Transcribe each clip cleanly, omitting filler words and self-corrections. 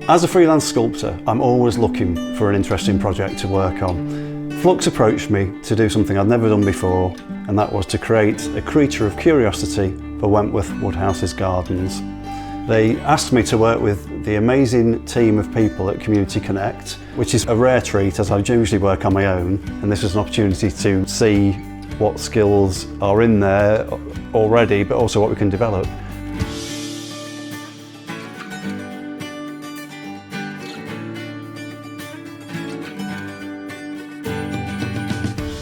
As a freelance sculptor, I'm always looking for an interesting project to work on. Flux approached me to do something I'd never done before, and that was to create a creature of curiosity for Wentworth Woodhouse's gardens. They asked me to work with the amazing team of people at Community Connect, which is a rare treat as I usually work on my own, and this was an opportunity to see what skills are in there already, but also what we can develop.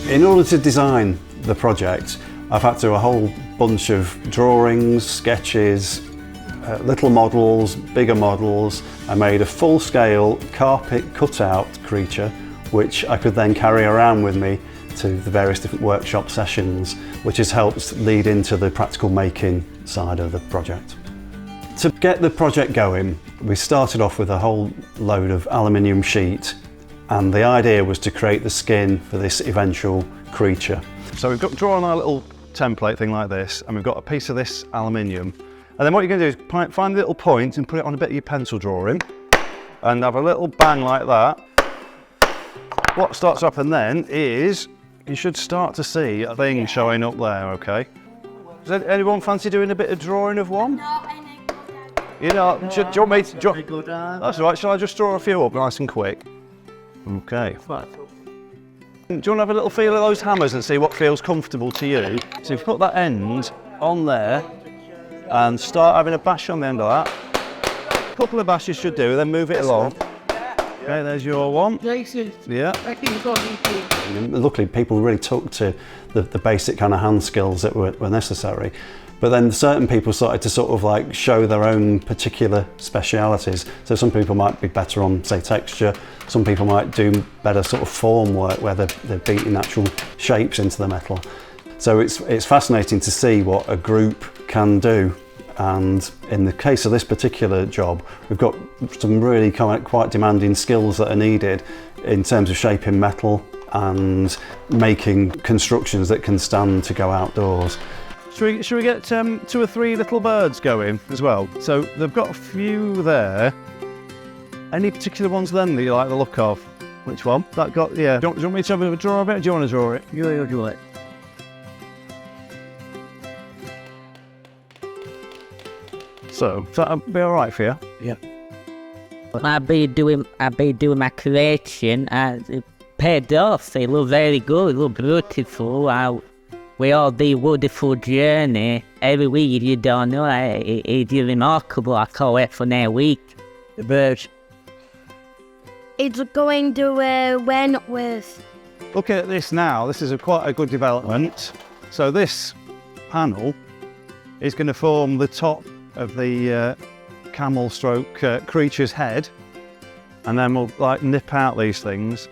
In order to design the project, I've had to do a whole bunch of drawings, sketches, little models, bigger models. I made a full-scale carpet cutout creature which I could then carry around with me to the various different workshop sessions, which has helped lead into the practical making side of the project. To get the project going, we started off with a whole load of aluminium sheet, and the idea was to create the skin for this eventual creature. So we've got drawn our little template thing like this, and we've got a piece of this aluminium. And then what you're going to do is find a little point and put it on a bit of your pencil drawing, and have a little bang like that. What starts to happen then is you should start to see a thing showing up there, okay? Does anyone fancy doing a bit of drawing of one? You know, do you want me to draw? That's all right, shall I just draw a few up nice and quick? Okay. Do you want to have a little feel of those hammers and see what feels comfortable to you? So you put that end on there and start having a bash on the end of that. A couple of bashes should do, then move it along. Okay, there's your one. Jason. Yeah. Luckily, people really took to the basic kind of hand skills that were necessary. But then certain people started to sort of like show their own particular specialities. So some people might be better on, say, texture. Some people might do better sort of form work where they're beating actual shapes into the metal. So it's fascinating to see what a group can do. And in the case of this particular job, we've got some really quite demanding skills that are needed in terms of shaping metal and making constructions that can stand to go outdoors. Should we get 2 or 3 little birds going as well? So they've got a few there. Any particular ones then that you like the look of? Which one? That got, yeah. Do you want me to have a draw of it? Do you want to draw it? You draw it. So that'll be all right for you? Yeah. I've been doing my creation and it paid off. It looked very good, it looked beautiful. We all do wonderful journey. Every week you don't know, it's remarkable. I can't wait for next week. The birds. It's going to Wentworth. Looking at this now, this is quite a good development. So this panel is going to form the top of the camel stroke creature's head, and then we'll like nip out these things.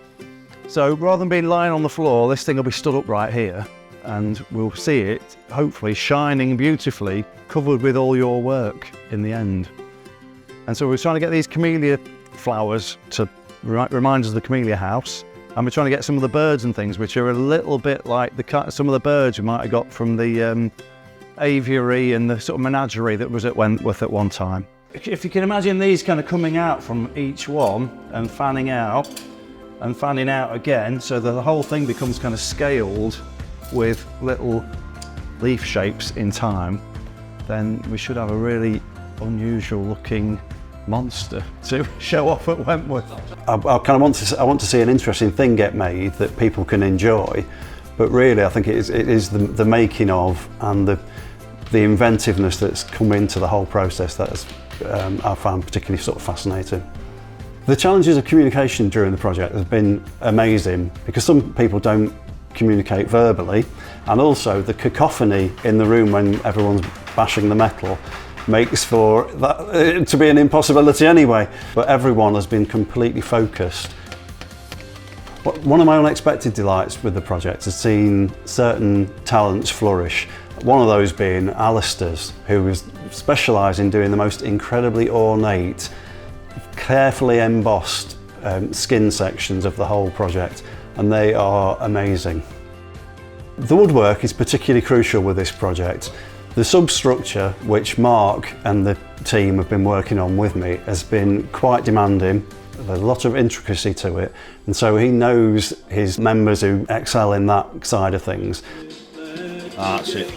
So rather than being lying on the floor, this thing will be stood up right here, and we'll see it hopefully shining beautifully, covered with all your work in the end. And so we're trying to get these camellia flowers to remind us of the camellia house, and we're trying to get some of the birds and things which are a little bit like some of the birds we might have got from the aviary and the sort of menagerie that was at Wentworth at one time. If you can imagine these kind of coming out from each one and fanning out again, so that the whole thing becomes kind of scaled with little leaf shapes in time, then we should have a really unusual looking monster to show off at Wentworth. I want to see an interesting thing get made that people can enjoy, but really I think it is the making of and the inventiveness that's come into the whole process that I found particularly sort of fascinating. The challenges of communication during the project have been amazing because some people don't communicate verbally, and also the cacophony in the room when everyone's bashing the metal makes for that to be an impossibility anyway. But everyone has been completely focused. One of my unexpected delights with the project has seen certain talents flourish. One of those being Alistair's, who is specialised in doing the most incredibly ornate, carefully embossed skin sections of the whole project, and they are amazing. The woodwork is particularly crucial with this project. The substructure, which Mark and the team have been working on with me has been quite demanding. There's a lot of intricacy to it, and so he knows his members who excel in that side of things. That's it.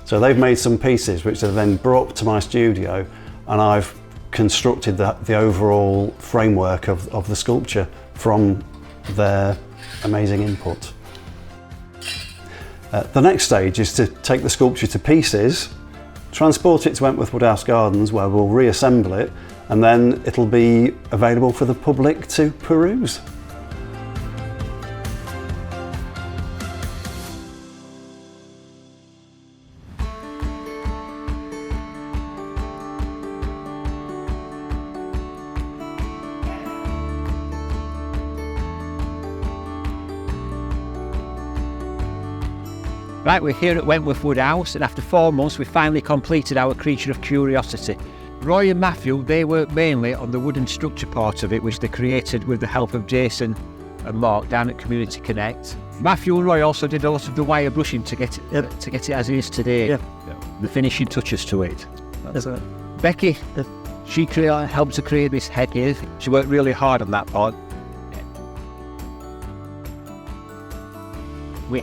So they've made some pieces which they've then brought to my studio, and I've constructed the overall framework of the sculpture from their amazing input. The next stage is to take the sculpture to pieces, transport it to Wentworth Woodhouse Gardens where we'll reassemble it, and then it'll be available for the public to peruse. Right, we're here at Wentworth Woodhouse, and after 4 months we finally completed our creature of curiosity. Roy and Matthew, they worked mainly on the wooden structure part of it, which they created with the help of Jason and Mark down at Community Connect. Matthew and Roy also did a lot of the wire brushing to get it as it is today. Yeah. The finishing touches to it. Becky, she helped to create this head here. She worked really hard on that part.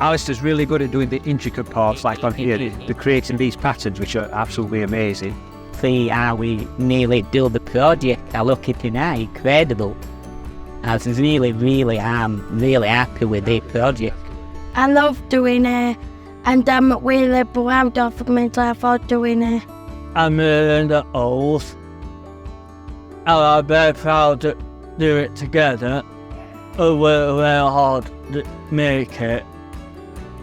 Alistair's really good at doing the intricate parts, like on here, the creating these patterns, which are absolutely amazing. See how we nearly do the project. I look at it now, incredible. I was really happy with the project. I love doing it, and I'm really proud of myself for doing it. I'm in the oath, and I'm very proud to do it together. We worked very hard to make it.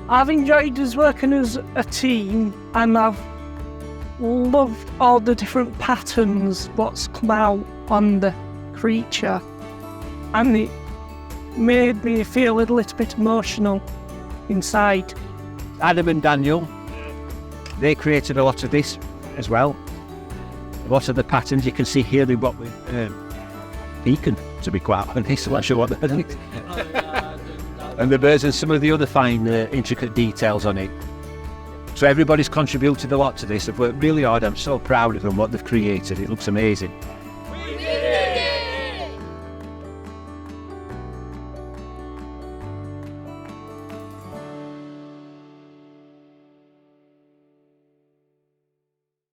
I've enjoyed us working as a team, and I've loved all the different patterns what's come out on the creature, and it made me feel a little bit emotional inside. Adam and Daniel, they created a lot of this as well. A lot of the patterns you can see here, they've got with beacon, to be quite honest. I'm not sure what that is. And the birds and some of the other fine intricate details on it. So everybody's contributed a lot to this. They've worked really hard. I'm so proud of them, what they've created. It looks amazing.